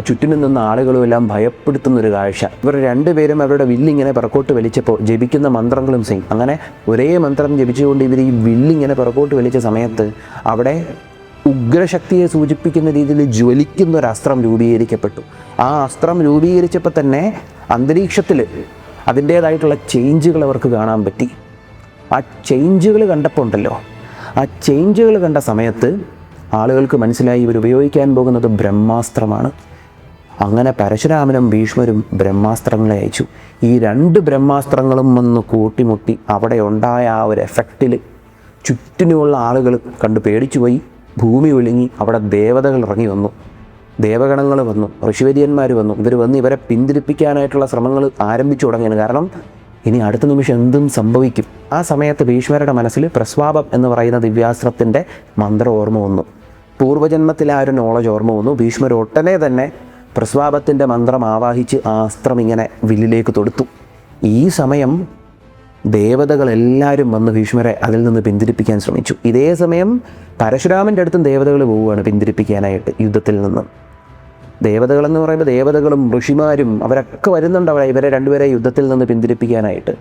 ചുറ്റിനും നിന്ന ആളുകളും എല്ലാം ഭയപ്പെടുത്തുന്നൊരു കാഴ്ച. ഇവർ രണ്ടുപേരും അവരുടെ വില്ലിങ്ങനെ പിറക്കോട്ട് വലിച്ചപ്പോൾ ജപിക്കുന്ന മന്ത്രങ്ങളും സെയിം. അങ്ങനെ ഒരേ മന്ത്രം ജപിച്ചുകൊണ്ട് ഇവർ ഈ വില്ലിങ്ങനെ പിറക്കോട്ട് വലിച്ച സമയത്ത് അവിടെ ഉഗ്രശക്തിയെ സൂചിപ്പിക്കുന്ന രീതിയിൽ ജ്വലിക്കുന്ന ഒരു അസ്ത്രം രൂപീകരിക്കപ്പെട്ടു. ആ അസ്ത്രം രൂപീകരിച്ചപ്പോൾ തന്നെ അന്തരീക്ഷത്തിൽ അതിൻ്റേതായിട്ടുള്ള ചേഞ്ചുകൾ അവർക്ക് കാണാൻ പറ്റി. ആ ചേഞ്ചുകൾ കണ്ടപ്പോൾ ഉണ്ടല്ലോ, ആ ചേഞ്ചുകൾ കണ്ട സമയത്ത് ആളുകൾക്ക് മനസ്സിലായി ഇവർ ഉപയോഗിക്കാൻ പോകുന്നത് ബ്രഹ്മാസ്ത്രമാണ്. അങ്ങനെ പരശുരാമനും ഭീഷ്മരും ബ്രഹ്മാസ്ത്രങ്ങളെ അയച്ചു. ഈ രണ്ട് ബ്രഹ്മാസ്ത്രങ്ങളും വന്ന് കൂട്ടിമുട്ടി അവിടെ ഉണ്ടായ ആ ഒരു എഫക്റ്റിൽ ചുറ്റിനുമുള്ള ആളുകൾ കണ്ടു പേടിച്ചുപോയി. ഭൂമി ഒലുങ്ങി. അവിടെ ദേവതകൾ ഇറങ്ങി വന്നു, ദേവഗണങ്ങൾ വന്നു, ഋഷിവര്യന്മാർ വന്നു. ഇവർ വന്ന് ഇവരെ പിന്തിരിപ്പിക്കാനായിട്ടുള്ള ശ്രമങ്ങൾ ആരംഭിച്ചു തുടങ്ങിയാണ്. കാരണം ഇനി അടുത്ത നിമിഷം എന്തും സംഭവിക്കും. ആ സമയത്ത് ഭീഷ്മരുടെ മനസ്സിൽ പ്രസ്വാപം എന്ന് പറയുന്ന ദിവ്യാസ്ത്രത്തിൻ്റെ മന്ത്രം ഓർമ്മ വന്നു. പൂർവ്വജന്മത്തിലെ ആ ഒരു നോളജ് ഓർമ്മ വന്നു. ഭീഷ്മർ ഒട്ടനെ തന്നെ പ്രസ്വാപത്തിൻ്റെ മന്ത്രം ആവാഹിച്ച് ആ അസ്ത്രം ഇങ്ങനെ വില്ലിലേക്ക് തൊടുത്തു. ഈ സമയം ദേവതകളെല്ലാവരും വന്ന് ഭീഷ്മരെ അതിൽ നിന്ന് പിന്തിരിപ്പിക്കാൻ ശ്രമിച്ചു. ഇതേ സമയം പരശുരാമൻ്റെ അടുത്തും ദേവതകൾ പോവുകയാണ് പിന്തിരിപ്പിക്കാനായിട്ട് യുദ്ധത്തിൽ നിന്ന്. ദേവതകളെന്ന് പറയുമ്പോൾ ദേവതകളും ഋഷിമാരും അവരൊക്കെ വരുന്നുണ്ട് അവിടെ ഇവരെ രണ്ടുപേരെ യുദ്ധത്തിൽ നിന്ന് പിന്തിരിപ്പിക്കാനായിട്ട്.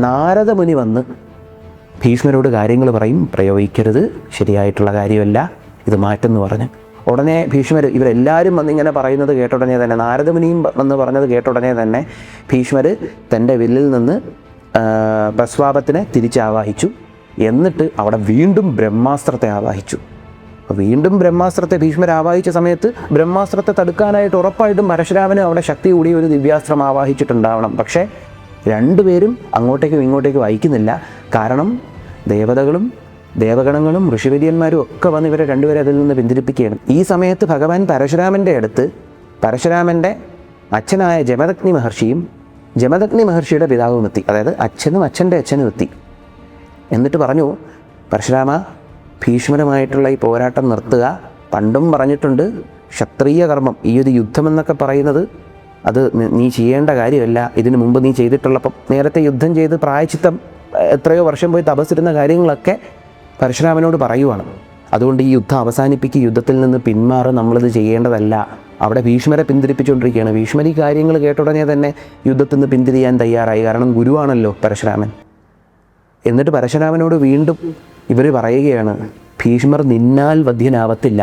നാരദമുനി വന്ന് ഭീഷ്മരോട് കാര്യങ്ങൾ പറയും. പ്രയോഗിക്കരുത്, ശരിയായിട്ടുള്ള കാര്യമല്ല, ഇത് മാറ്റെന്ന് പറഞ്ഞ് ഉടനെ ഭീഷ്മർ ഇവരെല്ലാവരും വന്നിങ്ങനെ പറയുന്നത് കേട്ടുടനെ തന്നെ, നാരദമുനിയും വന്ന് പറഞ്ഞത് കേട്ടുടനെ തന്നെ ഭീഷ്മർ തൻ്റെ വില്ലിൽ നിന്ന് പ്രസ്വാപത്തിനെ തിരിച്ചാവാഹിച്ചു. എന്നിട്ട് അവിടെ വീണ്ടും ബ്രഹ്മാസ്ത്രത്തെ ആവാഹിച്ചു. വീണ്ടും ബ്രഹ്മാസ്ത്രത്തെ ഭീഷ്മർ ആവാഹിച്ച സമയത്ത് ബ്രഹ്മാസ്ത്രത്തെ തടുക്കാനായിട്ട് ഉറപ്പായിട്ടും പരശുരാമന് അവിടെ ശക്തി കൂടിയ ഒരു ദിവ്യാസ്ത്രം ആവാഹിച്ചിട്ടുണ്ടാവണം. പക്ഷേ രണ്ടുപേരും അങ്ങോട്ടേക്കും ഇങ്ങോട്ടേക്കും അയക്കുന്നില്ല. കാരണം ദേവതകളും ദേവഗണങ്ങളും ഋഷിവര്യന്മാരും ഒക്കെ വന്ന് ഇവരെ രണ്ടുപേരെ അതിൽ നിന്ന് പിന്തിരിപ്പിക്കുകയാണ്. ഈ സമയത്ത് ഭഗവാൻ പരശുരാമൻ്റെ അടുത്ത് പരശുരാമൻ്റെ അച്ഛനായ ജമദഗ്നി മഹർഷിയും ജമദഗ്നി മഹർഷിയുടെ പിതാവും എത്തി. അതായത് അച്ഛനും അച്ഛൻ്റെ അച്ഛനും എത്തി. എന്നിട്ട് പറഞ്ഞു, പരശുരാമ, ഭീഷ്മരുമായിട്ടുള്ള ഈ പോരാട്ടം നിർത്തുക. പണ്ടും പറഞ്ഞിട്ടുണ്ട്, ക്ഷത്രിയ കർമ്മം, ഈ ഒരു യുദ്ധമെന്നൊക്കെ പറയുന്നത് അത് നീ ചെയ്യേണ്ട കാര്യമല്ല. ഇതിനു മുമ്പ് നീ ചെയ്തിട്ടുള്ളപ്പം നേരത്തെ യുദ്ധം ചെയ്ത് പ്രായശ്ചിത്തം എത്രയോ വർഷം പോയി തപസ്സിരുന്ന കാര്യങ്ങളൊക്കെ പരശുരാമനോട് പറയുവാണ്. അതുകൊണ്ട് ഈ യുദ്ധം അവസാനിപ്പിക്കുക, യുദ്ധത്തിൽ നിന്ന് പിന്മാറി, നമ്മളിത് ചെയ്യേണ്ടതല്ല. അവിടെ ഭീഷ്മരെ പിന്തിരിപ്പിച്ചുകൊണ്ടിരിക്കുകയാണ്. ഭീഷ്മർ ഈ കാര്യങ്ങൾ കേട്ടുടനെ തന്നെ യുദ്ധത്തിൽ നിന്ന് പിന്തിരിയാൻ തയ്യാറായി. കാരണം ഗുരുവാണല്ലോ പരശുരാമൻ. എന്നിട്ട് പരശുരാമനോട് വീണ്ടും ഇവർ പറയുകയാണ്, ഭീഷ്മർ നിന്നാൽ വധ്യനാവത്തില്ല,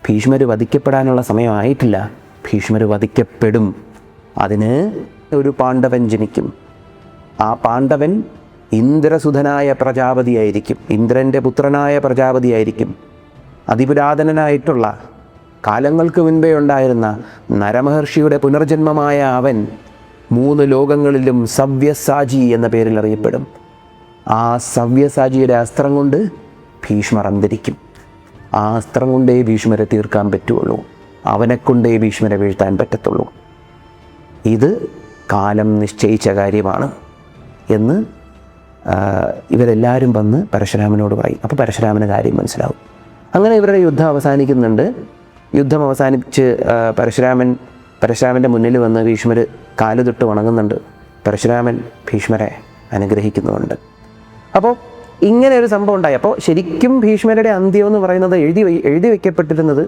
ഭീഷ്മർ വധിക്കപ്പെടാനുള്ള സമയമായിട്ടില്ല, ഭീഷ്മർ വധിക്കപ്പെടും. അതിന് ഒരു പാണ്ഡവൻ ജനിക്കും. ആ പാണ്ഡവൻ ഇന്ദ്രസുധനായ പ്രജാപതിയായിരിക്കും, ഇന്ദ്രൻ്റെ പുത്രനായ പ്രജാപതിയായിരിക്കും. അതിപുരാതനനായിട്ടുള്ള കാലങ്ങൾക്ക് മുൻപേ ഉണ്ടായിരുന്ന നരമഹർഷിയുടെ പുനർജന്മമായ അവൻ 3 ലോകങ്ങളിലും സവ്യസാചി എന്ന പേരിൽ അറിയപ്പെടും. ആ സവ്യസാചിയുടെ അസ്ത്രം കൊണ്ട് ഭീഷ്മർ അന്തരിക്കും. ആ അസ്ത്രം കൊണ്ടേ ഭീഷ്മരെ തീർക്കാൻ പറ്റുള്ളൂ, അവനെക്കൊണ്ടേ ഭീഷ്മരെ വീഴ്ത്താൻ പറ്റത്തുള്ളൂ. ഇത് കാലം നിശ്ചയിച്ച കാര്യമാണ് എന്ന് ഇവരെല്ലാവരും വന്ന് പരശുരാമനോട് പറയും. അപ്പോൾ പരശുരാമന് കാര്യം മനസ്സിലാവും. അങ്ങനെ ഇവരുടെ യുദ്ധം അവസാനിക്കുന്നുണ്ട്. യുദ്ധം അവസാനിച്ച് പരശുരാമൻ്റെ മുന്നിൽ വന്ന് ഭീഷ്മർ കാല് തൊട്ട് വണങ്ങുന്നുണ്ട്. പരശുരാമൻ ഭീഷ്മരെ അനുഗ്രഹിക്കുന്നുമുണ്ട്. അപ്പോൾ ഇങ്ങനെ ഒരു സംഭവം ഉണ്ടായി. അപ്പോൾ ശരിക്കും ഭീഷ്മരുടെ അന്ത്യം എന്ന് പറയുന്നത് എഴുതി വയ്ക്കപ്പെട്ടിരുന്നത്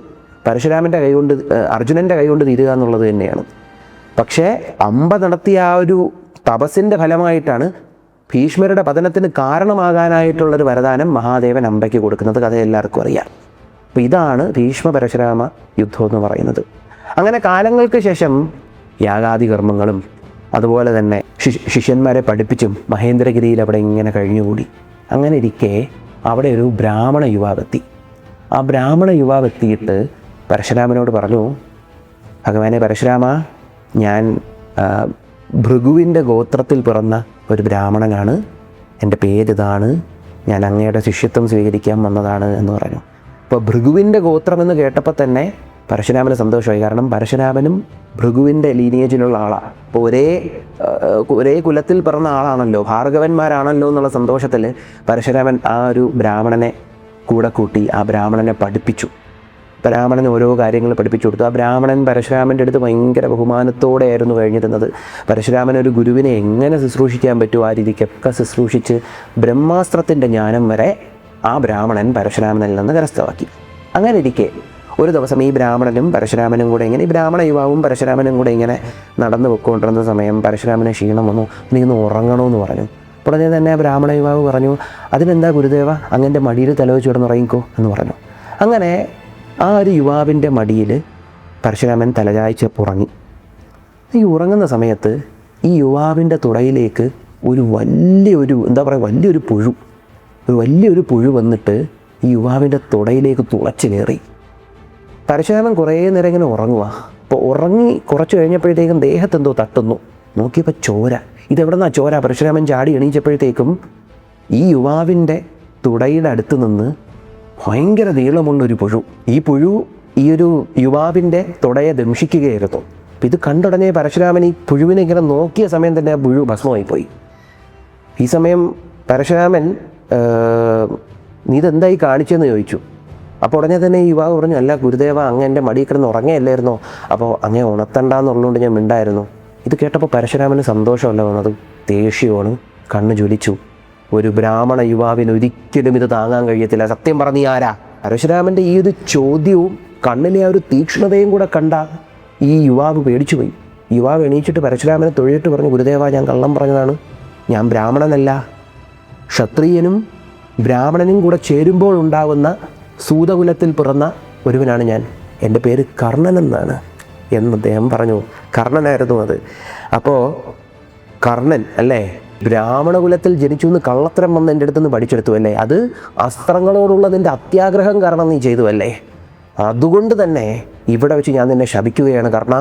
പരശുരാമൻ്റെ കൈകൊണ്ട്, അർജുനൻ്റെ കൈകൊണ്ട് തീരുക എന്നുള്ളത് തന്നെയാണ്. പക്ഷേ അമ്പ നടത്തിയ ആ ഒരു തപസ്സിൻ്റെ ഫലമായിട്ടാണ് ഭീഷ്മരുടെ പതനത്തിന് കാരണമാകാനായിട്ടുള്ളൊരു വരദാനം മഹാദേവൻ അമ്പയ്ക്ക് കൊടുക്കുന്നത്. കഥ എല്ലാവർക്കും അറിയാം. അപ്പോൾ ഇതാണ് ഭീഷ്മ പരശുരാമ യുദ്ധം എന്ന് പറയുന്നത്. അങ്ങനെ കാലങ്ങൾക്ക് ശേഷം യാഗാദി കർമ്മങ്ങളും അതുപോലെ തന്നെ ശിഷ്യന്മാരെ പഠിപ്പിച്ചും മഹേന്ദ്രഗിരിയിൽ അവിടെ ഇങ്ങനെ കഴിഞ്ഞുകൂടി. അങ്ങനെ ഇരിക്കെ അവിടെ ഒരു ബ്രാഹ്മണ യുവാവെത്തി. ആ ബ്രാഹ്മണ യുവാവെത്തിയിട്ട് പരശുരാമനോട് പറഞ്ഞു, ഭഗവാനെ പരശുരാമ, ഞാൻ ഭൃഗുവിൻ്റെ ഗോത്രത്തിൽ പിറന്ന ഒരു ബ്രാഹ്മണനാണ്, എൻ്റെ പേരിതാണ്, ഞാൻ അങ്ങയുടെ ശിഷ്യത്വം സ്വീകരിക്കാൻ വന്നതാണ് എന്ന് പറഞ്ഞു. അപ്പോൾ ഭൃഗുവിൻ്റെ ഗോത്രമെന്ന് കേട്ടപ്പോൾ തന്നെ പരശുരാമന് സന്തോഷമായി. കാരണം പരശുരാമനും ഭൃഗുവിൻ്റെ ലീനിയേജിലുള്ള ആളാണ്. അപ്പോൾ ഒരേ കുലത്തിൽ പിറന്ന ആളാണല്ലോ, ഭാർഗവന്മാരാണല്ലോ എന്നുള്ള സന്തോഷത്തിൽ പരശുരാമൻ ആ ഒരു ബ്രാഹ്മണനെ കൂടെ കൂട്ടി ആ ബ്രാഹ്മണനെ പഠിപ്പിച്ചു. ബ്രാഹ്മണൻ ഓരോ കാര്യങ്ങൾ പഠിപ്പിച്ചു കൊടുത്തു. ആ ബ്രാഹ്മണൻ പരശുരാമൻ്റെ അടുത്ത് ഭയങ്കര ബഹുമാനത്തോടെയായിരുന്നു കഴിഞ്ഞിരുന്നത്. പരശുരാമൻ ഒരു ഗുരുവിനെ എങ്ങനെ ശുശ്രൂഷിക്കാൻ പറ്റുമോ ആ രീതിക്കൊക്കെ ശുശ്രൂഷിച്ച് ബ്രഹ്മാസ്ത്രത്തിൻ്റെ ജ്ഞാനം വരെ ആ ബ്രാഹ്മണൻ പരശുരാമനിൽ നിന്ന് കരസ്ഥമാക്കി. അങ്ങനെ ഇരിക്കെ ഒരു ദിവസം ഈ ബ്രാഹ്മണനും പരശുരാമനും കൂടെ ഇങ്ങനെ, ഈ ബ്രാഹ്മണ യുവാവും പരശുരാമനും കൂടെ ഇങ്ങനെ നടന്നു പൊയ്ക്കൊണ്ടിരുന്ന സമയം പരശുരാമന് ക്ഷീണം വന്നു, നീ ഒന്ന് ഉറങ്ങണമെന്ന് പറഞ്ഞു. ഉടനെ തന്നെ ആ ബ്രാഹ്മണ യുവാവ് പറഞ്ഞു, അതിനെന്താ ഗുരുദേവ, അങ്ങൻ്റെ മടിയിൽ തലവെച്ച് കിടന്നുറങ്ങിക്കോ എന്ന് പറഞ്ഞു. അങ്ങനെ ആ ഒരു യുവാവിൻ്റെ മടിയിൽ പരശുരാമൻ തലചായ്ച്ച് ഉറങ്ങി. ഈ ഉറങ്ങുന്ന സമയത്ത് ഈ യുവാവിൻ്റെ തുടയിലേക്ക് വലിയൊരു പുഴു വന്നിട്ട് ഈ യുവാവിൻ്റെ തുടയിലേക്ക് തുളച്ച് കയറി. പരശുരാമൻ കുറേ നേരം ഇങ്ങനെ ഉറങ്ങുക. അപ്പോൾ ഉറങ്ങി കുറച്ച് കഴിഞ്ഞപ്പോഴത്തേക്കും ദേഹത്തെന്തോ തട്ടുന്നു. നോക്കിയപ്പോൾ ചോര. ഇതെവിടെ നിന്നാ ചോര? പരശുരാമൻ ചാടി എണീച്ചപ്പോഴത്തേക്കും ഈ യുവാവിൻ്റെ തുടയുടെ അടുത്ത് നിന്ന് ഭയങ്കര നീളമുള്ളൊരു പുഴു. ഈ പുഴു ഈ ഒരു യുവാവിൻ്റെ തുടയെ ദംശിക്കുകയായിരുന്നു. അപ്പം ഇത് കണ്ടുടനെ പരശുരാമൻ ഈ പുഴുവിനെ ഇങ്ങനെ നോക്കിയ സമയം തന്നെ ആ പുഴു ഭസ്മമായിപ്പോയി. ഈ സമയം പരശുരാമൻ നീ ഇതെന്തായി കാണിച്ചെന്ന് ചോദിച്ചു. അപ്പോൾ ഉടനെ തന്നെ ഈ യുവാവ് പറഞ്ഞു, അല്ല ഗുരുദേവ, അങ്ങ് എൻ്റെ മടിയിൽ കിടന്ന് ഉറങ്ങയല്ലായിരുന്നോ, അപ്പോൾ അങ്ങേ ഉണർത്തണ്ടെന്നുള്ളതുകൊണ്ട് ഞാൻ മിണ്ടായിരുന്നു. ഇത് കേട്ടപ്പോൾ പരശുരാമന് സന്തോഷമല്ല വന്നത്, ദേഷ്യമാണ്, കണ്ണ് ജ്വലിച്ചു. ഒരു ബ്രാഹ്മണ യുവാവിന് ഒരിക്കലും ഇത് താങ്ങാൻ കഴിയത്തില്ല, സത്യം പറഞ്ഞ് ആരാ? പരശുരാമൻ്റെ ഈ ഒരു ചോദ്യവും കണ്ണിലെ ആ ഒരു തീക്ഷ്ണതയും കൂടെ കണ്ട ഈ യുവാവ് പേടിച്ചു പോയി. യുവാവ് എണീച്ചിട്ട് പരശുരാമനെ തൊഴിലിട്ട് പറഞ്ഞു, ഗുരുദേവ, ഞാൻ കള്ളം പറഞ്ഞതാണ്, ഞാൻ ബ്രാഹ്മണനല്ല, ക്ഷത്രിയനും ബ്രാഹ്മണനും കൂടെ ചേരുമ്പോൾ ഉണ്ടാകുന്ന സൂതകുലത്തിൽ പിറന്ന ഒരുവനാണ് ഞാൻ, എൻ്റെ പേര് കർണൻ എന്നാണ് എന്ന് അദ്ദേഹം പറഞ്ഞു. കർണനായിരുന്നു അത്. അപ്പോൾ കർണൻ അല്ലേ, ബ്രാഹ്മണ കുലത്തിൽ ജനിച്ചു എന്ന് കള്ളത്തരം വന്ന് എൻ്റെ അടുത്ത് നിന്ന് പഠിച്ചെടുത്തു അല്ലേ, അത് അസ്ത്രങ്ങളോടുള്ള നിൻ്റെ അത്യാഗ്രഹം കാരണം നീ ചെയ്തു അല്ലേ, അതുകൊണ്ട് തന്നെ ഇവിടെ വെച്ച് ഞാൻ നിന്നെ ശപിക്കുകയാണ് കർണ,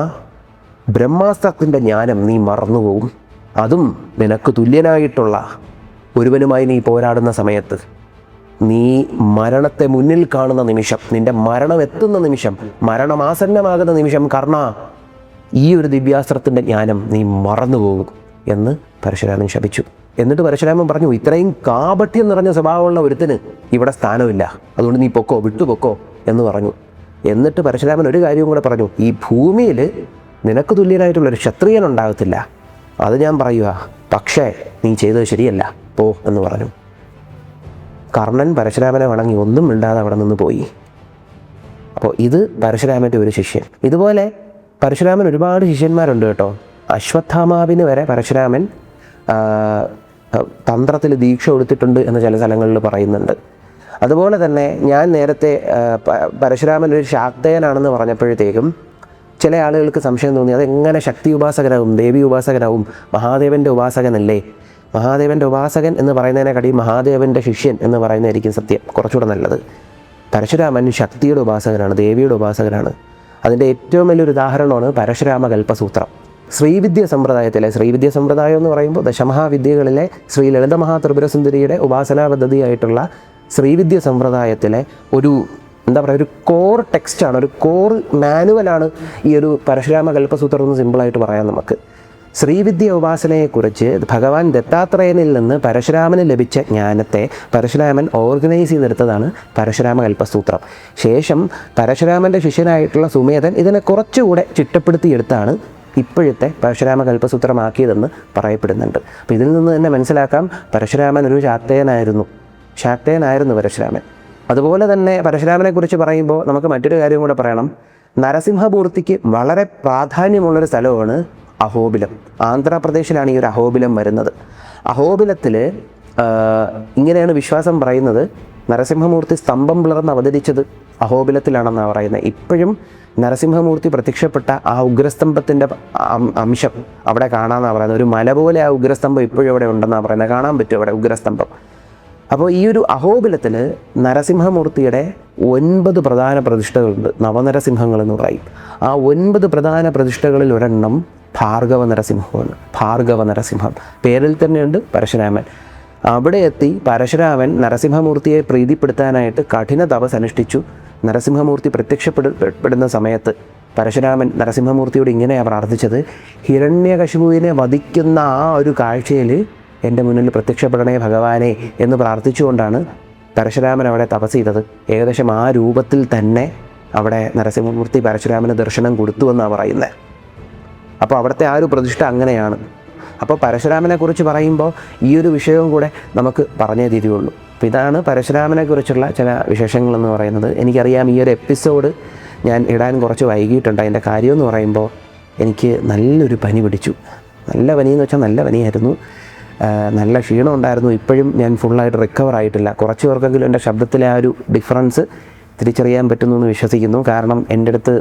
ബ്രഹ്മാസ്ത്രത്തിൻ്റെ ജ്ഞാനം നീ മറന്നുപോകും, അതും നിനക്ക് തുല്യനായിട്ടുള്ള ഒരുവനുമായി നീ പോരാടുന്ന സമയത്ത്, നീ മരണത്തെ മുന്നിൽ കാണുന്ന നിമിഷം, നിന്റെ മരണം എത്തുന്ന നിമിഷം, മരണമാസന്നമാകുന്ന നിമിഷം കർണ, ഈ ഒരു ദിവ്യാസ്ത്രത്തിൻ്റെ ജ്ഞാനം നീ മറന്നുപോകും എന്ന് പരശുരാമൻ ശപിച്ചു. എന്നിട്ട് പരശുരാമൻ പറഞ്ഞു, ഇത്രയും കാപട്യം നിറഞ്ഞ സ്വഭാവമുള്ള ഒരുത്തിന് ഇവിടെ സ്ഥാനമില്ല, അതുകൊണ്ട് നീ പൊക്കോ, വിട്ടുപൊക്കോ എന്ന് പറഞ്ഞു. എന്നിട്ട് പരശുരാമൻ ഒരു കാര്യവും കൂടെ പറഞ്ഞു, ഈ ഭൂമിയിൽ നിനക്ക് തുല്യനായിട്ടുള്ളൊരു ക്ഷത്രിയൻ ഉണ്ടാകത്തില്ല, അത് ഞാൻ പറയുക, പക്ഷേ നീ ചെയ്തത് ശരിയല്ല, പോ എന്ന് പറഞ്ഞു. കർണൻ പരശുരാമനെ വണങ്ങി ഒന്നും മിണ്ടാതെ അവിടെ നിന്ന് പോയി. അപ്പോൾ ഇത് പരശുരാമൻ്റെ ഒരു ശിഷ്യൻ. ഇതുപോലെ പരശുരാമൻ ഒരുപാട് ശിഷ്യന്മാരുണ്ട് കേട്ടോ. അശ്വത്ഥാമാവിന് വരെ പരശുരാമൻ തന്ത്രത്തിൽ ദീക്ഷ കൊടുത്തിട്ടുണ്ട് എന്ന് ചില സ്ഥലങ്ങളിൽ പറയുന്നുണ്ട്. അതുപോലെ തന്നെ ഞാൻ നേരത്തെ പരശുരാമൻ ഒരു ശാക്തേയനാണെന്ന് പറഞ്ഞപ്പോഴത്തേക്കും ചില ആളുകൾക്ക് സംശയം തോന്നി, അതെങ്ങനെ ശക്തി ഉപാസകനാവും, ദേവി ഉപാസകനാവും, മഹാദേവൻ്റെ ഉപാസകനല്ലേ? മഹാദേവൻ്റെ ഉപാസകൻ എന്ന് പറയുന്നതിനെക്കാട്ടി മഹാദേവൻ്റെ ശിഷ്യൻ എന്ന് പറയുന്നതായിരിക്കും സത്യം, കുറച്ചുകൂടെ നല്ലത്. പരശുരാമൻ ശക്തിയുടെ ഉപാസകനാണ്, ദേവിയുടെ ഉപാസകനാണ്. അതിൻ്റെ ഏറ്റവും വലിയൊരു ഉദാഹരണമാണ് പരശുരാമ കൽപ്പസൂത്രം. ശ്രീവിദ്യ സമ്പ്രദായത്തിലെ, ശ്രീവിദ്യ സമ്പ്രദായം എന്ന് പറയുമ്പോൾ ദശമഹാവിദ്യകളിലെ ശ്രീ ലളിത മഹാത്രിപുരസുന്ദരിയുടെ ഉപാസനാ പദ്ധതിയായിട്ടുള്ള ശ്രീവിദ്യ സമ്പ്രദായത്തിലെ ഒരു ഒരു കോർ ടെക്സ്റ്റാണ്, ഒരു കോർ മാനുവലാണ് ഈ ഒരു പരശുരാമ കൽപ്പസൂത്രം എന്ന് സിമ്പിളായിട്ട് പറയാം നമുക്ക്. ശ്രീവിദ്യ ഉപാസനയെക്കുറിച്ച് ഭഗവാൻ ദത്താത്രേയനിൽ നിന്ന് പരശുരാമന് ലഭിച്ച ജ്ഞാനത്തെ പരശുരാമൻ ഓർഗനൈസ് ചെയ്തെടുത്തതാണ് പരശുരാമ കൽപ്പസൂത്രം. ശേഷം പരശുരാമൻ്റെ ശിഷ്യനായിട്ടുള്ള സുമേധൻ ഇതിനെ കുറച്ചുകൂടെ ചിട്ടപ്പെടുത്തിയെടുത്താണ് ഇപ്പോഴത്തെ പരശുരാമ കൽപ്പസൂത്രമാക്കിയതെന്ന് പറയപ്പെടുന്നുണ്ട്. അപ്പോൾ ഇതിൽ നിന്ന് തന്നെ മനസ്സിലാക്കാം പരശുരാമൻ ഒരു ശാക്തേയനായിരുന്നു പരശുരാമൻ. അതുപോലെ തന്നെ പരശുരാമനെക്കുറിച്ച് പറയുമ്പോൾ നമുക്ക് മറ്റൊരു കാര്യം കൂടെ പറയണം. നരസിംഹമൂർത്തിക്ക് വളരെ പ്രാധാന്യമുള്ളൊരു സ്ഥലമാണ് അഹോബിലം. ആന്ധ്രാപ്രദേശിലാണ് ഈ ഒരു അഹോബിലം വരുന്നത്. അഹോബിലത്തിൽ ഇങ്ങനെയാണ് വിശ്വാസം പറയുന്നത്, നരസിംഹമൂർത്തി സ്തംഭം പിളർന്ന് അവതരിച്ചത് അഹോബിലത്തിലാണെന്നാണ് പറയുന്നത്. ഇപ്പോഴും നരസിംഹമൂർത്തി പ്രത്യക്ഷപ്പെട്ട ആ ഉഗ്രസ്തംഭത്തിൻ്റെ അംശം അവിടെ കാണാമെന്നാണ് പറയുന്നത്. ഒരു മല പോലെ ആ ഉഗ്രസ്തംഭം ഇപ്പോഴും അവിടെ ഉണ്ടെന്നാണ് പറയുന്നത്, കാണാൻ പറ്റും അവിടെ ഉഗ്രസ്തംഭം. അപ്പോൾ ഈ ഒരു അഹോബിലത്തിൽ നരസിംഹമൂർത്തിയുടെ 9 പ്രധാന പ്രതിഷ്ഠകളുണ്ട്, നവനരസിംഹങ്ങൾ എന്ന് പറയും. ആ 9 പ്രധാന പ്രതിഷ്ഠകളിൽ ഒരെണ്ണം ഭാർഗവ നരസിംഹമാണ്. ഭാർഗവ നരസിംഹം പേരിൽ തന്നെയുണ്ട് പരശുരാമൻ. അവിടെ എത്തി പരശുരാമൻ നരസിംഹമൂർത്തിയെ പ്രീതിപ്പെടുത്താനായിട്ട് കഠിന തപസ് അനുഷ്ഠിച്ചു. നരസിംഹമൂർത്തി പ്രത്യക്ഷപ്പെടുന്ന സമയത്ത് പരശുരാമൻ നരസിംഹമൂർത്തിയോട് ഇങ്ങനെയാണ് പ്രാർത്ഥിച്ചത്, ഹിരണ്യകശിപുവിനെ വധിക്കുന്ന ആ ഒരു കാഴ്ചയിൽ എൻ്റെ മുന്നിൽ പ്രത്യക്ഷപ്പെടണേ ഭഗവാനെ എന്ന് പ്രാർത്ഥിച്ചുകൊണ്ടാണ് പരശുരാമൻ അവിടെ തപസ് ചെയ്തത്. ഏകദേശം ആ രൂപത്തിൽ തന്നെ അവിടെ നരസിംഹമൂർത്തി പരശുരാമന് ദർശനം കൊടുത്തുവെന്നാണ് പറയുന്നത്. അപ്പോൾ അവിടുത്തെ ആ ഒരു പ്രതിഷ്ഠ അങ്ങനെയാണ്. അപ്പോൾ പരശുരാമനെക്കുറിച്ച് പറയുമ്പോൾ ഈ ഒരു വിഷയവും കൂടെ നമുക്ക് പറഞ്ഞേ തീരുള്ളൂ. അപ്പോൾ ഇതാണ് പരശുരാമനെക്കുറിച്ചുള്ള ചില വിശേഷങ്ങളെന്ന് പറയുന്നത്. എനിക്കറിയാം ഈ ഒരു എപ്പിസോഡ് ഞാൻ ഇടാൻ കുറച്ച് വൈകിയിട്ടുണ്ട്. അതിൻ്റെ കാര്യമെന്ന് പറയുമ്പോൾ എനിക്ക് നല്ലൊരു പനി പിടിച്ചു. നല്ല പനിയെന്ന് വെച്ചാൽ നല്ല പനിയായിരുന്നു. നല്ല ക്ഷീണം ഉണ്ടായിരുന്നു. ഇപ്പോഴും ഞാൻ ഫുള്ളായിട്ട് റിക്കവർ ആയിട്ടില്ല. കുറച്ച് പേർക്കെങ്കിലും എൻ്റെ ശബ്ദത്തിലെ ആ ഒരു ഡിഫറൻസ് തിരിച്ചറിയാൻ പറ്റുന്നു എന്ന് വിശ്വസിക്കുന്നു. കാരണം എൻ്റെ അടുത്ത്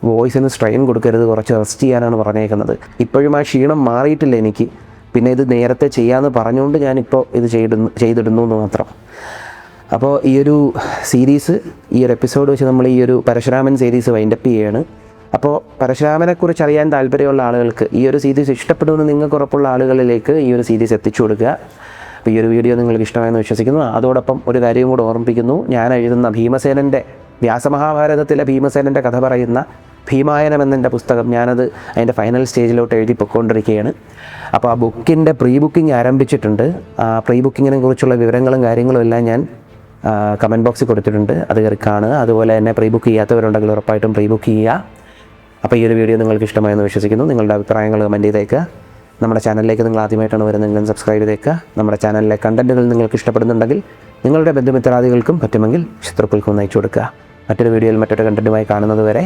വോയിസിന് സ്ട്രെയിൻ കൊടുക്കരുത്, കുറച്ച് റെസ്റ്റ് ചെയ്യാനാണ് പറഞ്ഞേക്കുന്നത്. ഇപ്പോഴും ആ ക്ഷീണം മാറിയിട്ടില്ല എനിക്ക്. പിന്നെ ഇത് നേരത്തെ ചെയ്യാമെന്ന് പറഞ്ഞുകൊണ്ട് ഞാനിപ്പോൾ ഇത് ചെയ്തിടുന്നു എന്ന് മാത്രം. അപ്പോൾ ഈ ഒരു സീരീസ്, ഈ ഒരു എപ്പിസോഡ് വെച്ച് നമ്മൾ ഈ ഒരു പരശുരാമൻ സീരീസ് വൈൻഡപ്പ് ചെയ്യുകയാണ്. അപ്പോൾ പരശുരാമനെക്കുറിച്ച് അറിയാൻ താല്പര്യമുള്ള ആളുകൾക്ക്, ഈ ഒരു സീരീസ് ഇഷ്ടപ്പെടുമെന്ന് നിങ്ങൾക്ക് ഉറപ്പുള്ള ആളുകളിലേക്ക് ഈ ഒരു സീരീസ് എത്തിച്ചു കൊടുക്കുക. അപ്പോൾ ഈ ഒരു വീഡിയോ നിങ്ങൾക്ക് ഇഷ്ടമായെന്ന് വിശ്വസിക്കുന്നു. അതോടൊപ്പം ഒരു കാര്യം കൂടെ ഓർമ്മിപ്പിക്കുന്നു. ഞാൻ എഴുതുന്ന ഭീമസേനൻ്റെ, വ്യാസമഹാഭാരതത്തിലെ ഭീമസേനൻ്റെ കഥ പറയുന്ന ഭീമായനം എന്നെൻ്റെ പുസ്തകം, ഞാനത് അതിൻ്റെ ഫൈനൽ സ്റ്റേജിലോട്ട് എഴുതി പൊയ്ക്കൊണ്ടിരിക്കുകയാണ്. അപ്പോൾ ആ ബുക്കിൻ്റെ പ്രീ ബുക്കിംഗ് ആരംഭിച്ചിട്ടുണ്ട്. ആ പ്രീ ബുക്കിങ്ങിനെ കുറിച്ചുള്ള വിവരങ്ങളും കാര്യങ്ങളും എല്ലാം ഞാൻ കമൻറ്റ് ബോക്സിൽ കൊടുത്തിട്ടുണ്ട്. അത് കയറി കാണുക. അതുപോലെ തന്നെ പ്രീ ബുക്ക് ചെയ്യാത്തവരുണ്ടെങ്കിൽ ഉറപ്പായിട്ടും പ്രീ ബുക്ക് ചെയ്യുക. അപ്പോൾ ഈ ഒരു വീഡിയോ നിങ്ങൾക്ക് ഇഷ്ടമായെന്ന് വിശ്വസിക്കുന്നു. നിങ്ങളുടെ അഭിപ്രായങ്ങൾ കമൻറ്റ് ചെയ്തേക്കുക. നമ്മുടെ ചാനലിലേക്ക് നിങ്ങൾ ആദ്യമായിട്ടാണ് വരുന്നതെങ്കിലും സബ്സ്ക്രൈബ് ചെയ്തേക്കുക. നമ്മുടെ ചാനലിലെ കണ്ടൻറ്റുകൾ നിങ്ങൾക്ക് ഇഷ്ടപ്പെടുന്നുണ്ടെങ്കിൽ നിങ്ങളുടെ ബന്ധുമിത്രാദികൾക്കും പറ്റുമെങ്കിൽ ശത്രുക്കൾക്കും അയച്ചു കൊടുക്കുക. മറ്റൊരു വീഡിയോയിൽ മറ്റൊരു കണ്ടൻറ്റുമായി കാണുന്നത് വരെ